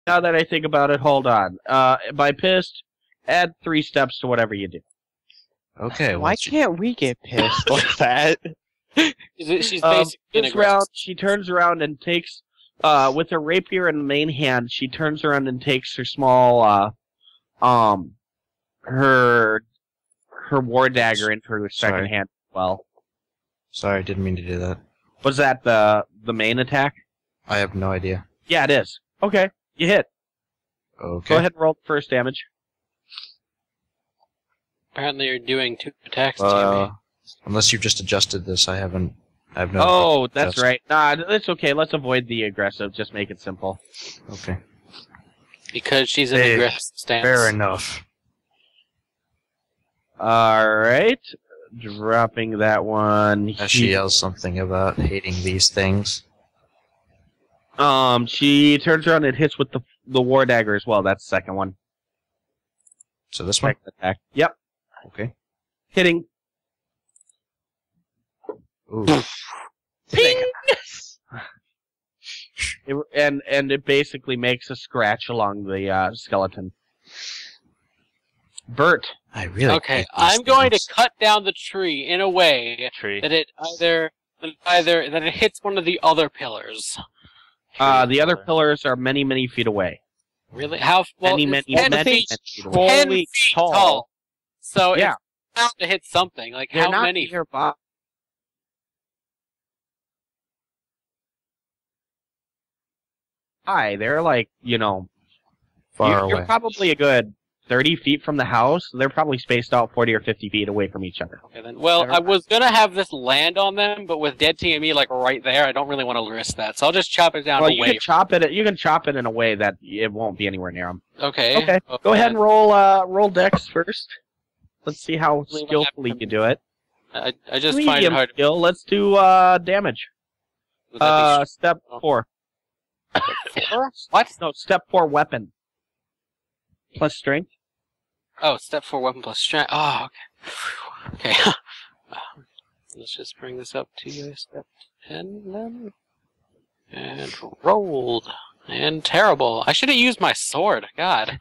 now that I think about it, hold on. By pissed, add 3 steps to whatever you do. Okay. Why can't we get pissed like that? She's basically this round, she turns around and takes, with her rapier in the main hand, she turns around and takes her small, her war dagger into her second hand as well. Sorry, didn't mean to do that. Was that the main attack? I have no idea. Yeah, it is. Okay, you hit. Okay. Go ahead and roll the first damage. Apparently you're doing 2 attacks to me. Unless you've just adjusted this, I have no. Oh, that's right. Nah, it's okay. Let's avoid the aggressive. Just make it simple. Okay. Because she's in aggressive stance. Fair enough. Alright. Dropping that one. As she yells something about hating these things. She turns around and hits with the war dagger as well. That's the second one. So this one? Second attack. Yep. Okay. Hitting. Ooh. Ping! and it basically makes a scratch along the skeleton. Bert. I really Okay, I'm going to cut down the tree in a way that it that it hits one of the other pillars. The other pillars are many, many feet away. Really? How well? Many feet away. 10 feet tall. So yeah, it's bound to hit something. Like they're how not many? nearby. They're like, far away. You're probably a good 30 feet from the house. They're probably spaced out 40 or 50 feet away from each other. Okay, then. Well, I was gonna have this land on them, but with dead TME like right there, I don't really want to risk that. So I'll just chop it down Well, away. you can chop it in a way that it won't be anywhere near them. Okay. Okay. Go ahead and roll dex first. Let's see how skillfully you do it. I just find it Medium hard. skill. Let's do damage. Step 4. What? No, step 4 weapon. Plus strength. Oh, step 4 weapon plus strength. Oh, okay. Okay. Let's just bring this up to step 10 then. And rolled. And terrible. I should have used my sword. God.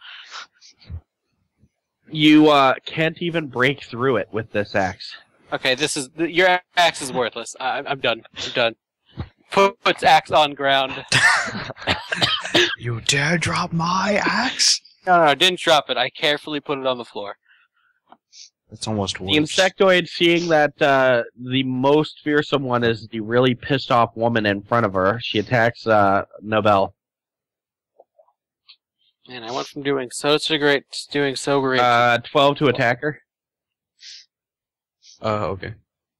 You can't even break through it with this axe. Okay, your axe is worthless. I'm done. I'm done. Puts axe on ground. You dare drop my axe? No, I didn't drop it. I carefully put it on the floor. That's almost worse. The insectoid, seeing that the most fearsome one is the really pissed off woman in front of her, she attacks Nobel. Man, I went from doing so great to doing so great. 12 to attack her. Okay.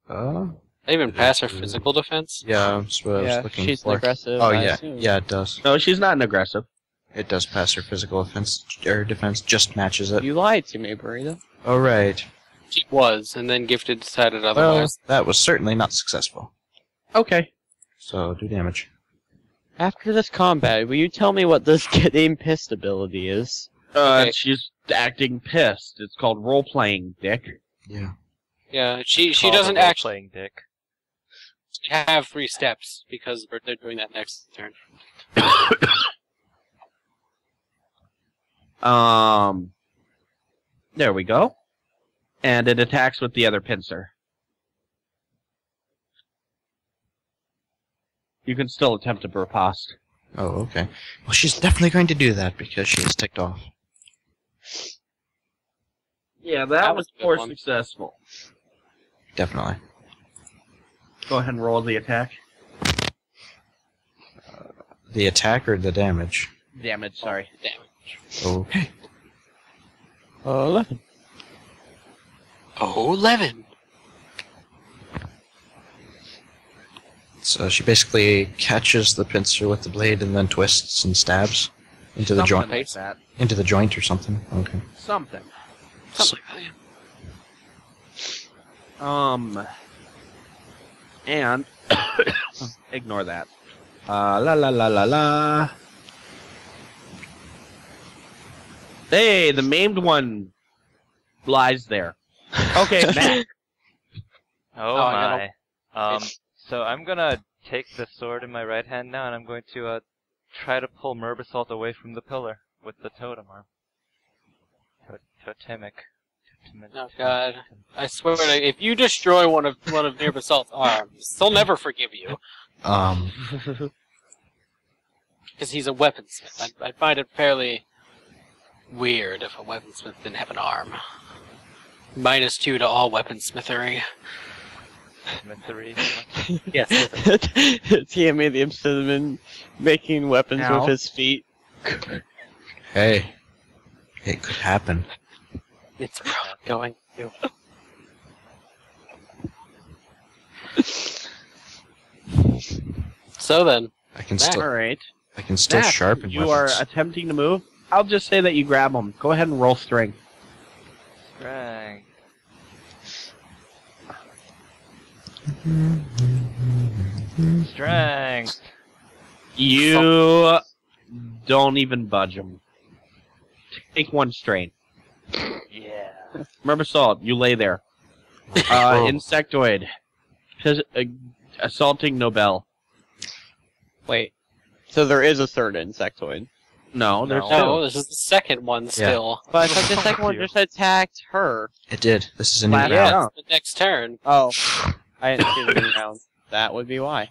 I even pass her physical defense? Yeah, that's what I was looking she's for. an aggressive. Oh, I yeah. assume. Yeah, it does. No, she's not an aggressive. It does pass her physical offense, or defense, just matches it. You lied to me, Burrito. Oh, right. She was, and then Gifted decided Well, otherwise. that was certainly not successful. Okay. So, do damage. After this combat, will you tell me what this getting pissed ability is? Okay. She's acting pissed. It's called role-playing, Dick. Yeah. Yeah, she doesn't actually have 3 steps, because they're doing that next turn. There we go. And it attacks with the other pincer. You can still attempt to riposte. Oh, okay. Well, she's definitely going to do that because she is ticked off. Yeah, That was was a good more one. successful. Definitely. Go ahead and roll the attack. The attack or the damage? Damage, sorry. Damage. Okay. 11. Oh, 11. So she basically catches the pincer with the blade and then twists and stabs into the joint. Like that. Into the joint or something. Okay. Something. Something like that. And ignore that. La la la la la. Hey, the maimed one lies there. Okay, Mack. Oh I my. So I'm gonna take the sword in my right hand now, and I'm going to try to pull Myrbasalt away from the pillar with the totem arm. Totemic. Oh God! I swear, if you destroy one of Myrbasalt's arms, they'll never forgive you. Because he's a weaponsmith. I'd find it fairly weird if a weaponsmith didn't have an arm. -2 to all weaponsmithery. Smithery. Yes. TMA the obsidiman making weapons Ow. with his feet. Hey. It could happen. It's probably going to. So then, I can Mack. still Alright. Mack, sharpen you are weapons. attempting to move. I'll just say that you grab them. Go ahead and roll strength. Strength. Strength. You don't even budge them. Take 1 strain. Yeah. Myrbasalt, you lay there. Insectoid. Assaulting Nobel. Wait. So there is a third insectoid. No, there's no, two. this is the second one still. But I thought the second one just attacked her. It did. This is a new Flat round. out. The next turn. Oh. I didn't see the new round. That would be why.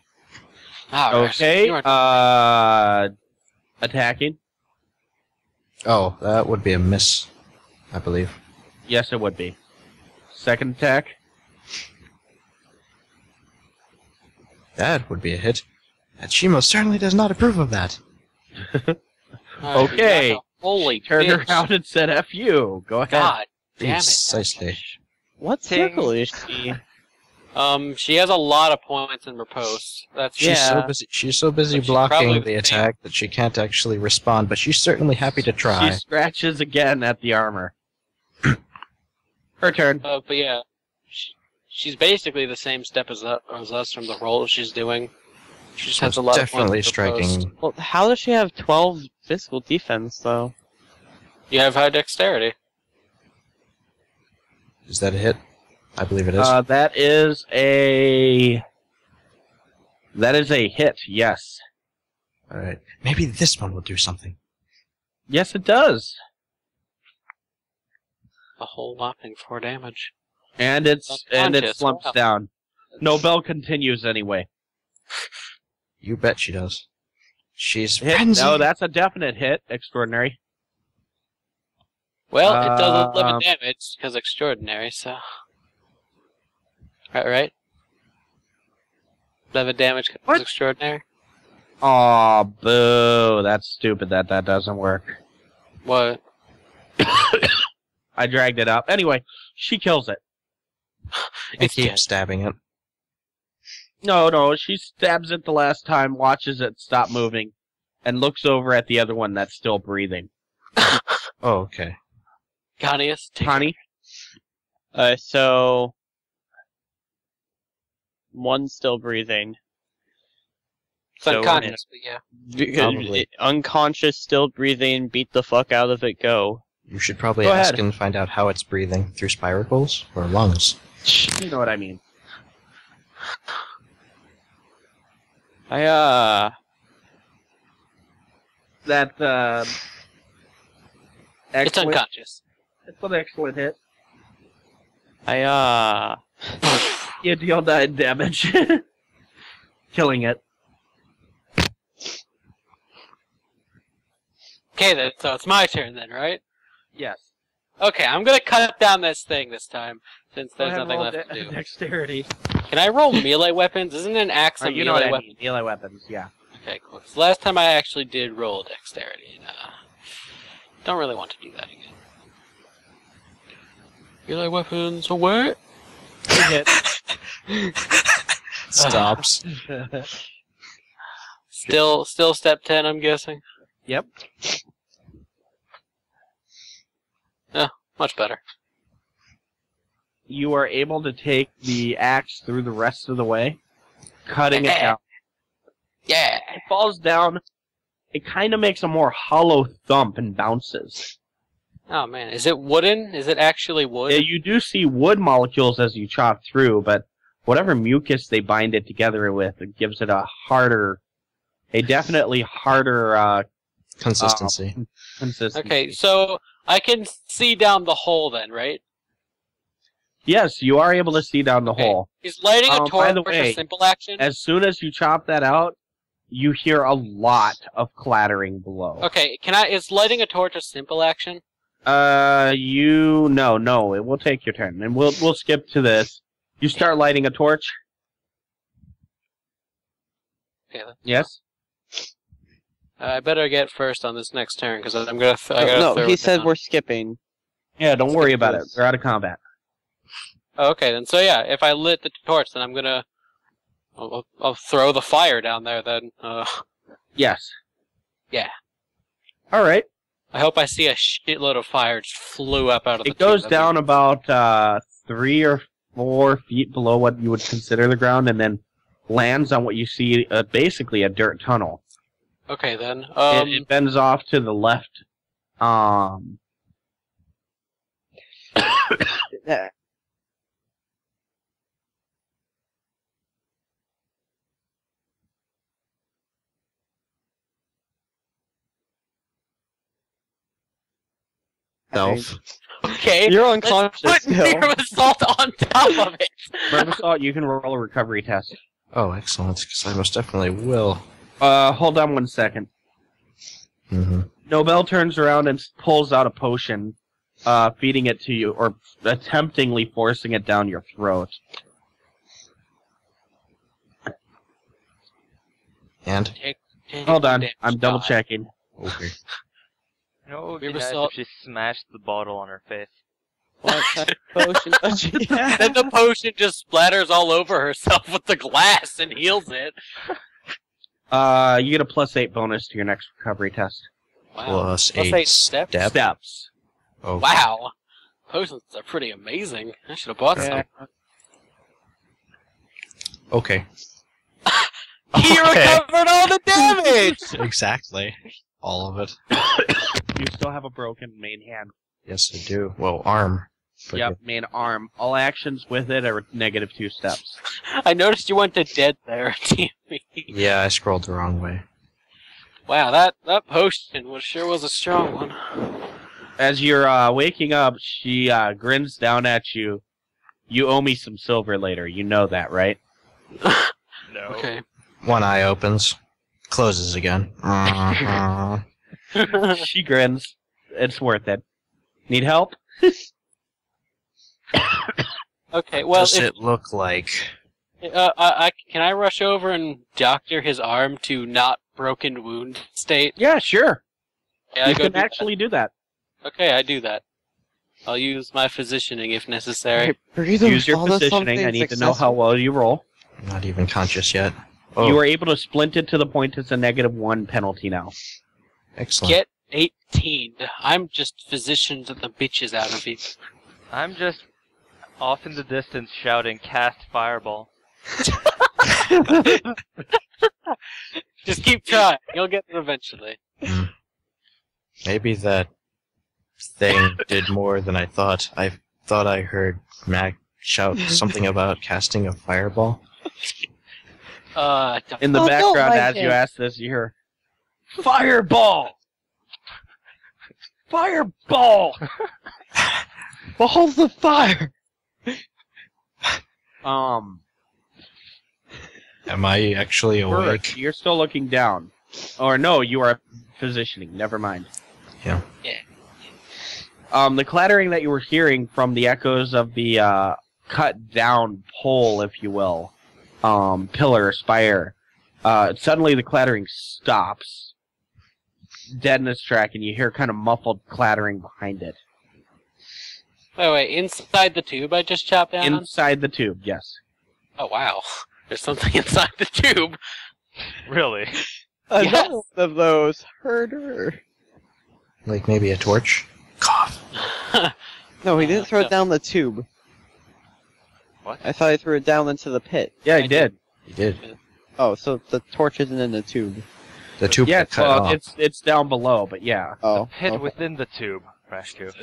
Okay, You are- attacking. Oh, that would be a miss, I believe. Yes, it would be. Second attack. That would be a hit. And she most certainly does not approve of that. Okay. Holy Turned bitch. around and said F you. Go ahead. God damn it. Precisely. What circle is she? She has a lot of points in her post. That's She's so Yeah. busy. She's so busy But she's probably blocking the the same. attack that she can't actually respond. But she's certainly happy to try. She scratches again at the armor. Her turn. But yeah, she's basically the same step as us from the roll she's doing. She just has a lot Definitely of points in her post. striking. Well, how does she have 12 physical defense, though? You have high dexterity. Is that a hit? I believe it is. That is a hit. Yes. All right. Maybe this one will do something. Yes, it does. A whole whopping 4 damage. And it Unconscious, slumps wow. down. Nobel continues anyway. You bet she does. She's Hit. frenzied. No, that's a definite hit. Extraordinary. Well, it does 11 Um, damage because extraordinary. So, right. 11 damage because What? extraordinary. Aw, boo. That's stupid that doesn't work. What? I dragged it up. Anyway, she kills it. And It's keep dead. stabbing it. No, she stabs it the last time, watches it stop moving, and looks over at the other one that's still breathing. Oh, okay. Kauneus, take Connie? So... One's still breathing. It's So, unconscious, but yeah. Probably. Unconscious, still breathing, beat the fuck out of it, go. You should probably Go ask ahead. and find out how it's breathing. Through spiracles or lungs? You know what I mean. I, That, It's excellent. unconscious. It's an excellent hit. I, You deal 9 damage. Killing it. Okay, then, so it's my turn then, right? Yes. Okay, I'm gonna cut down this thing this time, since Go there's ahead and nothing roll left to do. Dexterity. Can I roll melee weapons? Isn't an axe a You know melee what I weapon? mean. Melee weapons, yeah. Okay, cool. So last time I actually did roll dexterity, and don't really want to do that again. Melee weapons away. Hit. Stops. Still step 10, I'm guessing. Yep. Much better. You are able to take the axe through the rest of the way, cutting it down. Yeah. It falls down. It kind of makes a more hollow thump and bounces. Oh man, is it wooden? Is it actually wood? Yeah, you do see wood molecules as you chop through, but whatever mucus they bind it together with, it gives it a harder a definitely harder Consistency. consistency. Okay, so I can see down the hole then, right? Yes, you are able to see down the Okay. hole. Is lighting a By torch the way, a simple action? As soon as you chop that out, you hear a lot of clattering below. Okay, is lighting a torch a simple action? No, it will take your turn, and we'll skip to this. You start lighting a torch. Okay, Yes. I better get first on this next turn because I'm gonna. I gotta No, throw he it said down. we're skipping. Yeah, don't worry about it. this. They're out of combat. Oh, okay, then. So yeah, if I lit the torch, then I'm gonna. I'll throw the fire down there then. Yes. Yeah. All right. I hope I see a shitload of fire just flew up out of the It goes tube. down about 3 or 4 feet below what you would consider the ground, and then lands on what you see basically a dirt tunnel. Okay then. It bends off to the left. Self. Okay. You're Let's unconscious put still. Myrbasalt on top of it. Myrbasalt, you can roll a recovery test. Oh, excellent, because I most definitely will. Hold on 1 second. Mm-hmm. Nobel turns around and pulls out a potion, feeding it to you, or attemptingly forcing it down your throat. And? Hold on, I'm double checking. Okay. You know what would be nice Myrbasalt. if she smashed the bottle on her face? What type of potion does she have? Then the potion just splatters all over herself with the glass and heals it. You get a +8 bonus to your next recovery test. Wow. Plus Plus 8 8 steps? Steps. Oh. Wow. Potions are pretty amazing. I should have bought some. Okay. He recovered all the damage! Exactly. All of it. You still have a broken main hand. Yes, I do. Well, arm. But Yep, main arm. All actions with it are -2 steps. I noticed you went to dead there, TV. Yeah, I scrolled the wrong way. Wow, that potion sure was a strong one. As you're waking up, she grins down at you. You owe me some silver later. You know that, right? No. Okay. One eye opens, closes again. She grins. It's worth it. Need help? Okay, well, Does it look like? can I rush over and doctor his arm to not broken wound state? Yeah, sure. Yeah, You go can do that. actually do that. Okay, I do that. I'll use my positioning if necessary. Use your positioning. I need to know how well you roll. I'm not even conscious yet. Oh, You are able to splint it to the point it's a -1 penalty now. excellent. Get 18. I'm just physicianed the bitches out of it. I'm just off in the distance shouting, "Cast fireball." Just keep trying. You'll get there eventually. Maybe that thing did more than I thought. I thought I heard Mack shout something about casting a fireball. In the Oh, don't background, like as it. you ask this, you hear, "Fireball! Fireball!" Behold the fire! Am I actually awake? Bert, you're still looking down. Or no, you are positioning. Never mind. Yeah. Yeah. The clattering that you were hearing from the echoes of the cut down pole, if you will, pillar or spire, suddenly the clattering stops, dead in its track, and you hear kind of muffled clattering behind it. Wait, inside the tube I just chopped down? Inside the tube, yes. Oh, wow. There's something inside the tube. Really? Another one of those. Herder. Like maybe a torch? Cough. No, he didn't throw no. it down the tube. What? I thought he threw it down into the pit. Yeah, I he did. You did. Oh, so the torch isn't in the tube. The tube Yeah, got cut well, off. it's down below, but yeah. Oh. Pit okay. within the tube, Rashku.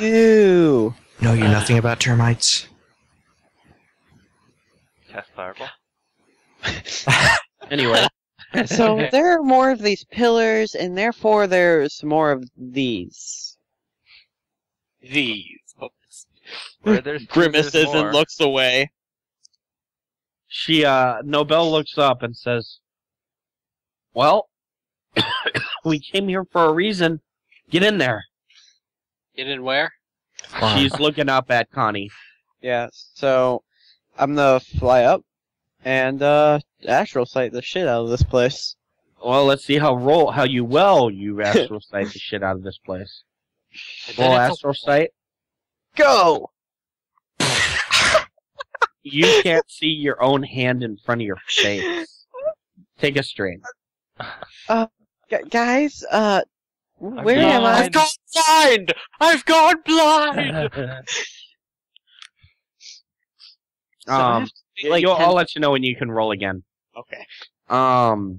Ew. Know you nothing about termites? Cast fireball. Anyway, So there are more of these pillars, and therefore there's more of these. These. Oh, Where there's two, Grimaces there's more. and looks away. Nobel looks up and says, well, we came here for a reason. Get in there. get in where? She's looking up at Connie. Yeah, so I'm gonna fly up and astral sight the shit out of this place. Well, let's see how you astral sight the shit out of this place. And then Roll it's a- astral sight. Go! You can't see your own hand in front of your face. Take a strain. Guys, where am I? I've gone blind! I've gone blind! So I have to be, like, I'll let you know when you can roll again. Okay. All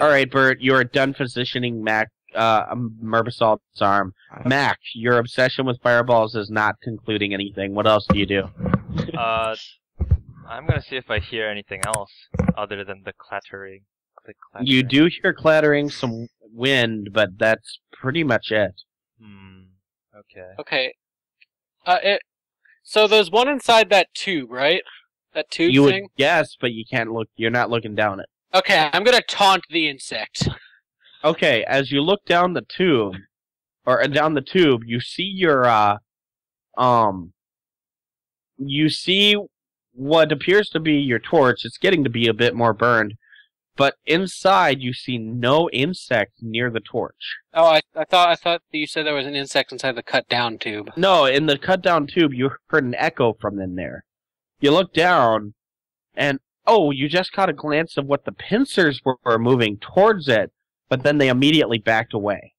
right, Bert, you're done positioning Mack, Myrbasalt's arm. Mack, your obsession with fireballs is not concluding anything. What else do you do? I'm gonna see if I hear anything else other than the clattering. You do hear clattering, some wind, but that's pretty much it. Okay. Okay. So there's one inside that tube, right? That tube You thing? would guess, but you can't look. You're not looking down it. Okay, I'm gonna taunt the insect. Okay, as you look down the tube, you see you see what appears to be your torch. It's getting to be a bit more burned, but inside you see no insect near the torch. Oh, I thought that you said there was an insect inside the cut down tube. No, in the cut down tube, you heard an echo from in there. You look down, and you just caught a glance of what the pincers were moving towards it, but then they immediately backed away.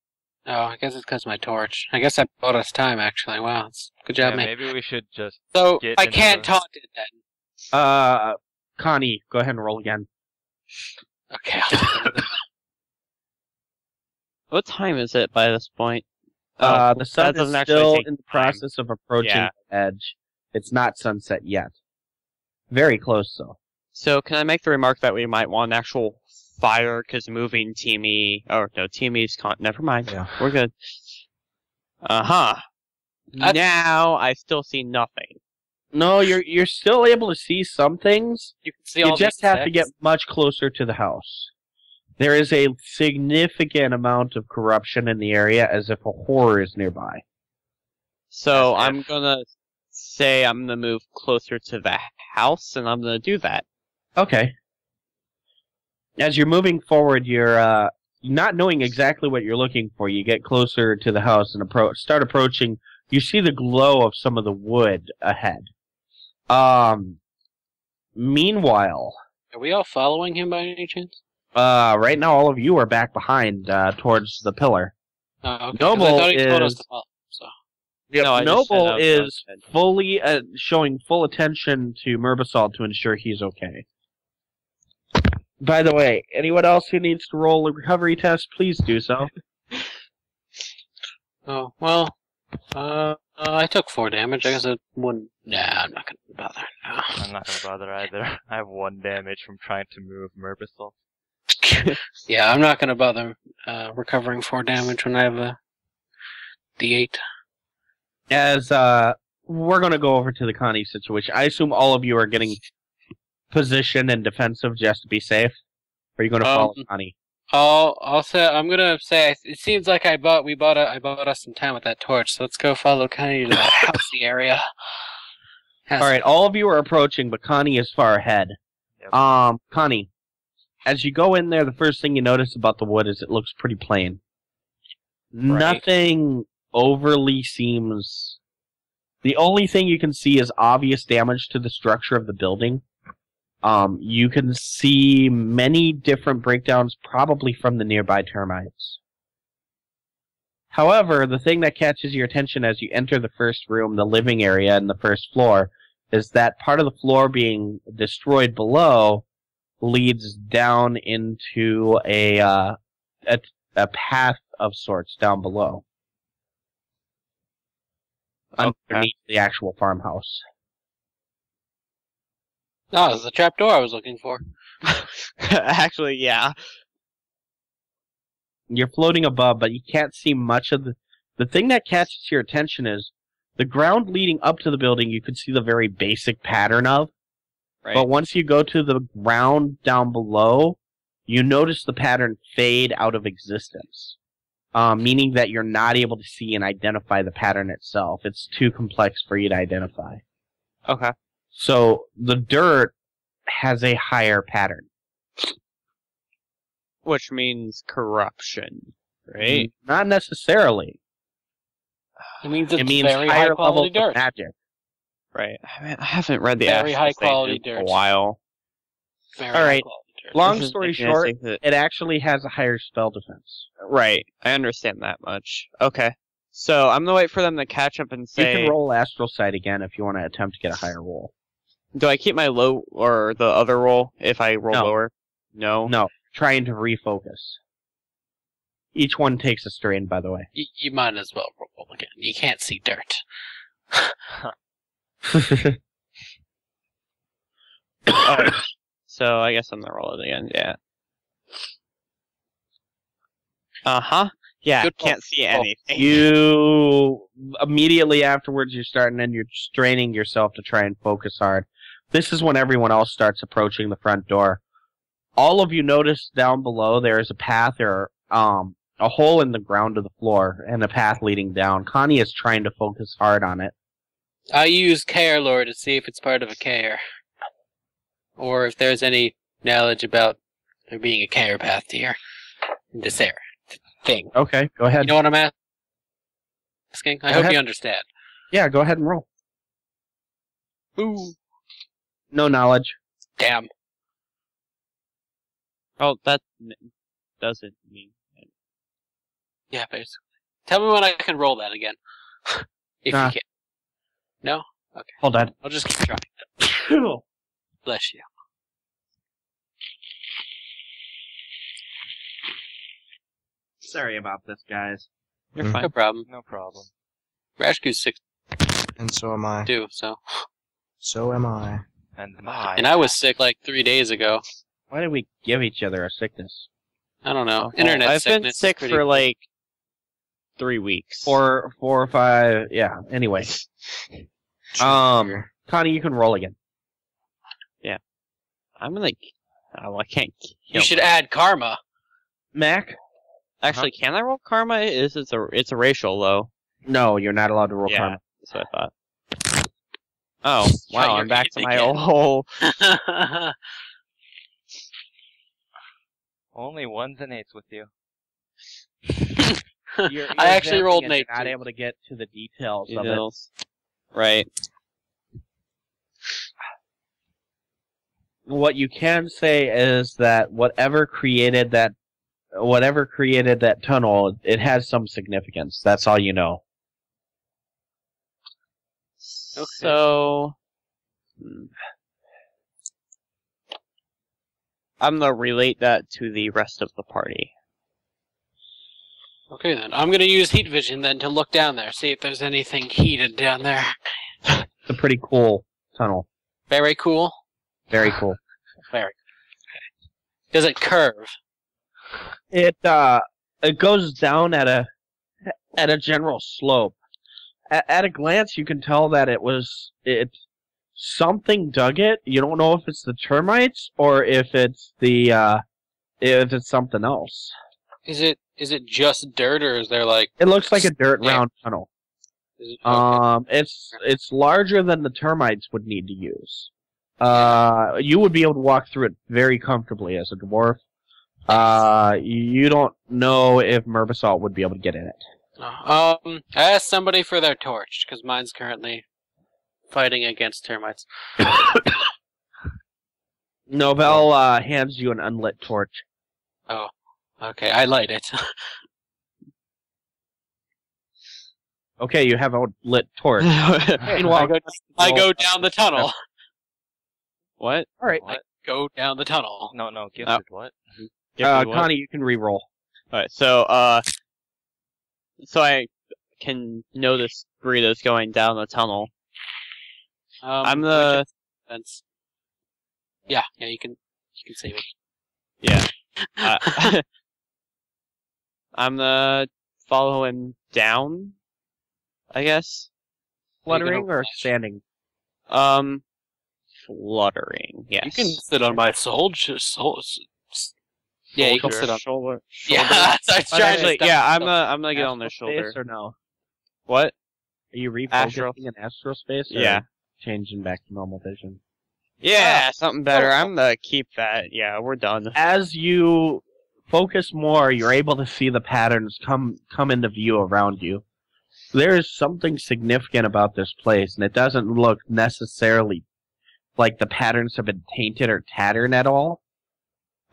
Oh, I guess it's because of my torch. I guess that bought us time, actually. Wow, good job, Yeah, mate. maybe we should just. So, get I into can't the- taunt it then. Connie, go ahead and roll again. Okay, I'll do it. What time is it by this point? The sun that is doesn't actually still take in the time. process of approaching Yeah. the edge. It's not sunset yet. Very close, though. So can I make the remark that we might want an actual fire, because moving Teamy... Oh, no, Teamy's... Never mind. Yeah. We're good. Uh-huh. I- Now I still see nothing. No, you're still able to see some things. You can see all You just the have to get insects. much closer to the house. There is a significant amount of corruption in the area, as if a horror is nearby. So As I'm if. gonna say I'm gonna move closer to the house, and I'm gonna do that. Okay. As you're moving forward, you're not knowing exactly what you're looking for. You get closer to the house and start approaching. You see the glow of some of the wood ahead. Meanwhile, Are we all following him by any chance? right now all of you are back behind, towards the pillar. Oh, okay. 'cause Noble I thought he told us is- to follow. So. No, I just said Noble I was is gonna- fully showing full attention to Myrbasalt to ensure he's okay. By the way, anyone else who needs to roll a recovery test, please do so. Oh, well, I took 4 damage. I guess it wouldn't. Nah, I'm not gonna bother. No. I'm not gonna bother either. I have 1 damage from trying to move Myrbasalt. Yeah, I'm not gonna bother recovering 4 damage when I have a D8. As we're going to go over to the Connie situation. I assume all of you are getting position and defensive just to be safe. Or are you going to follow Connie? I'm gonna say it seems like I bought us some time with that torch. So let's go follow Connie to the housey area. All right, all of you are approaching, but Connie is far ahead. Yep. Connie, as you go in there, the first thing you notice about the wood is it looks pretty plain. Right. Nothing overly seems... The only thing you can see is obvious damage to the structure of the building. You can see many different breakdowns, probably from the nearby termites. However, the thing that catches your attention as you enter the first room, the living area and the first floor, is that part of the floor being destroyed below leads down into a path of sorts down below. Underneath the actual farmhouse. Oh, it's the trapdoor I was looking for. Actually, yeah. You're floating above, but you can't see much of the thing that catches your attention is the ground leading up to the building. You could see the very basic pattern of, Right. but once you go to the ground down below, you notice the pattern fade out of existence, meaning that you're not able to see and identify the pattern itself. It's too complex for you to identify. Okay. So the dirt has a higher pattern. Which means corruption, right? Not necessarily. It means it's It means very high higher quality levels of dirt. magic. Right. I haven't read the Very actual high thing quality in a dirt. while. Very All high right. quality dirt. Long This is story making me short, think that- it actually has a higher spell defense. Right. I understand that much. Okay. So I'm gonna wait for them to catch up and You say, can roll Astral Sight again if you want to attempt to get a higher roll. do I keep my low or the other roll if I roll No. lower? No. No, trying to refocus. Each one takes a strain, by the way. You might as well roll again. You can't see dirt. Alright. So I guess I'm gonna roll it again. Yeah. Yeah. Good Can't roll. see Roll. anything. You immediately afterwards, you're starting and you're straining yourself to try and focus hard. This is when everyone else starts approaching the front door. All of you notice down below there is a path or a hole in the ground of the floor and a path leading down. Connie is trying to focus hard on it. I use Care Lore to see if it's part of a care. Or if there's any knowledge about there being a care path here. In this area. Thing. Okay, go ahead. You know what I'm asking? I Go hope ahead. you understand. Yeah, go ahead and roll. Ooh. No knowledge. Damn. Oh, that doesn't mean. Yeah, basically. Tell me when I can roll that again. If Nah. you can. No? Hold on. I'll just keep trying. Bless you. Sorry about this, guys. You're Mhm. fine. No problem. No problem. Rashku's 6 And so am I. too, so. So am I. And my. And I was sick like 3 days ago. Why did we give each other a sickness? I don't know. Well, Internet I've been sickness is sick pretty- for like 3 weeks. 4 or 5. Yeah. Anyway, Connie, you can roll again. I'm like, oh, I can't. You should add karma. Mac? Actually, can I roll karma? It's a racial low. No, you're not allowed to roll Yeah, karma. that's what I thought. Oh, wow! you're I'm back to my eating it. whole. Only ones and eights with you. I actually rolled an and 8. you're not able to get to the details of it. Details. Right. What you can say is that whatever created that tunnel, it has some significance. That's all you know. Okay. So, I'm gonna relate that to the rest of the party. Okay then. I'm gonna use heat vision then to look down there, see if there's anything heated down there. It's a pretty cool tunnel. Very cool. Very cool. Very cool. Okay. Does it curve? It goes down at a general slope. At a glance, you can tell that it's something dug it. You don't know if it's the termites or if it's if it's something else. Is it just dirt or is there like? It looks like a dirt Yeah. round tunnel. Is it, okay. It's larger than the termites would need to use. You would be able to walk through it very comfortably as a dwarf. You don't know if Myrbasalt would be able to get in it. I asked somebody for their torch because mine's currently fighting against termites. Nobel hands you an unlit torch. Oh, okay. I light it. Okay, you have a lit torch. I go down the tunnel. What? All right, Go down the tunnel. No, gifted what? Connie, you can re-roll. Alright, so I can notice burritos going down the tunnel. I'm the. That's. Yeah, you can You can see me. Yeah. I'm gonna follow him down, I guess. Fluttering or flash? standing? Fluttering, yes. You can sit on my yeah, you can Soldier. sit on. shoulder. Yeah, I was trying to Actually, stop yeah, myself. I'm gonna get on their Astral shoulder. space or no? What? Are you refocusing Astral. in astral space? Or Yeah. changing back to normal vision? Yeah, something better. I'm gonna keep that. Yeah, we're done. As you focus more, you're able to see the patterns come into view around you. There is something significant about this place, and it doesn't look necessarily like the patterns have been tainted or tattered at all.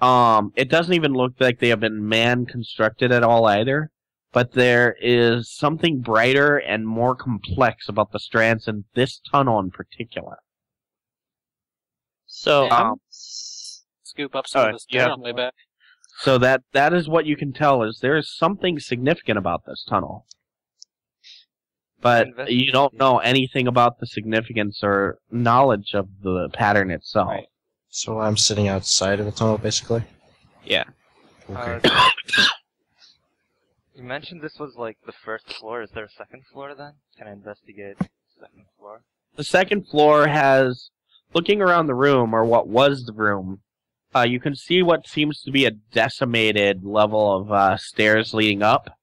It doesn't even look like they have been man-constructed at all either, but there is something brighter and more complex about the strands in this tunnel in particular. So, Yeah. Scoop up some Oh, of this you dirt have on the way back. So that is what you can tell, is there is something significant about this tunnel. But you don't know anything about the significance or knowledge of the pattern itself. Right. So I'm sitting outside of the tunnel, basically? yeah. Okay. You mentioned this was like the first floor. Is there a second floor then? Can I investigate the second floor? The second floor has, looking around the room, or what was the room, you can see what seems to be a decimated level of stairs leading up.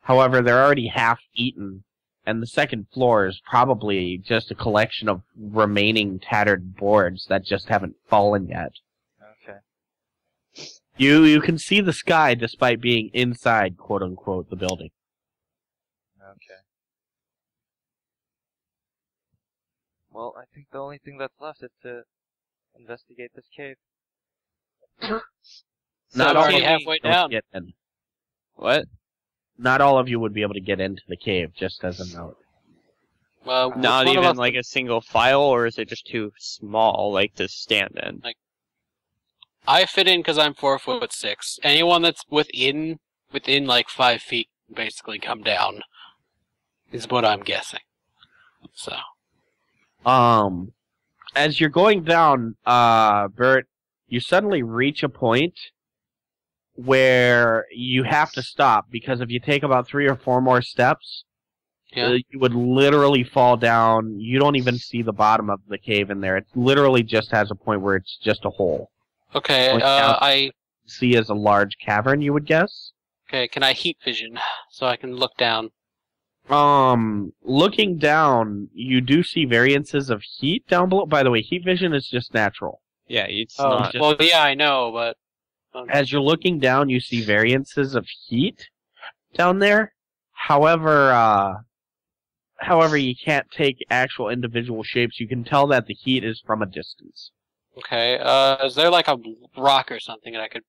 However, they're already half eaten, and the second floor is probably just a collection of remaining tattered boards that just haven't fallen yet. Okay. You can see the sky despite being inside, quote-unquote, the building. Okay. Well, I think the only thing that's left is to investigate this cave. So Not I'm all already of you halfway would down. get in. What? Not all of you would be able to get into the cave, just as a note. Well, Not which one of even us- like a single file, or is it just too small, like, to stand in? I fit in because I'm 4'6". Anyone that's within like 5 feet, basically come down, is what I'm guessing. So As you're going down, Bert, you suddenly reach a point where you have to stop, because if you take about 3 or 4 more steps, yeah. you would literally fall down. You don't even see the bottom of the cave in there. It literally just has a point where it's just a hole. Okay. Going down. I See as a large cavern, you would guess. okay. Can I heat vision so I can look down? Looking down, you do see variances of heat down below. By the way, heat vision is just natural. Yeah, it's Oh, not. well, yeah, I know, but As you're looking down, you see variances of heat down there. However, you can't take actual individual shapes. You can tell that the heat is from a distance. okay. Is there like a rock or something that I could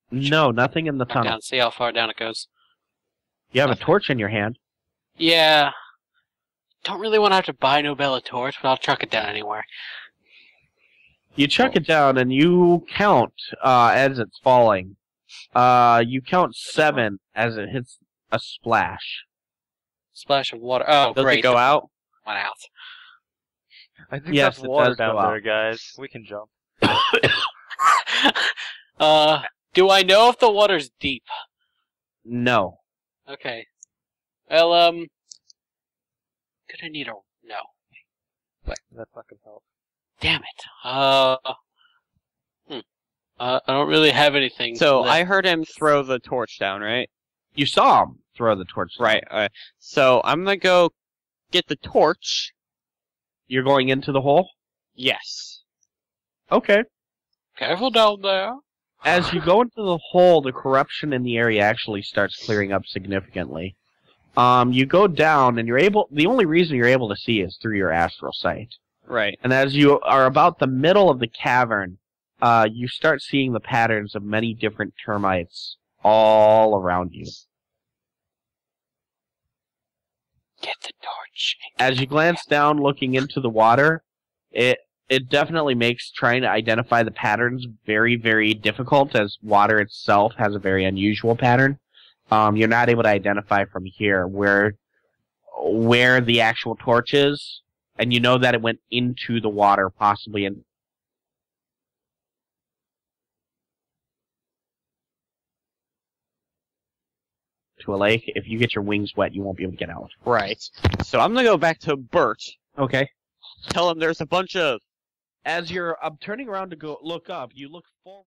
No, nothing in the knock tunnel. down, see how far down it goes? You have a torch in your hand. Yeah. Don't really want to have to buy Nobel a torch, but I'll chuck it down anywhere. You chuck it down, and you count as it's falling. You count 7 as it hits a splash. Splash of water. Oh, Does great. it go out? Went out. I think Yes, that's it water does go down out. there, guys. We can jump. Do I know if the water's deep? No. Okay. Well, could I need a... No. That's not gonna help. Damn it. I don't really have anything. So, left. I heard him throw the torch down, right? You saw him throw the torch down. Right. So, I'm gonna go get the torch. You're going into the hole? Yes. Okay. Careful down there. As you go into the hole, the corruption in the area actually starts clearing up significantly. You go down, and the only reason you're able to see is through your astral sight. Right. And as you are about the middle of the cavern, you start seeing the patterns of many different termites all around you. Get the torch. As you glance down looking into the water, it definitely makes trying to identify the patterns very, very difficult, as water itself has a very unusual pattern. You're not able to identify from here where the actual torch is, and you know that it went into the water, possibly in. to a lake. If you get your wings wet, you won't be able to get out. Right. So I'm gonna go back to Bert. Okay. Tell him there's a bunch of... As you're turning around to go look up, you look full.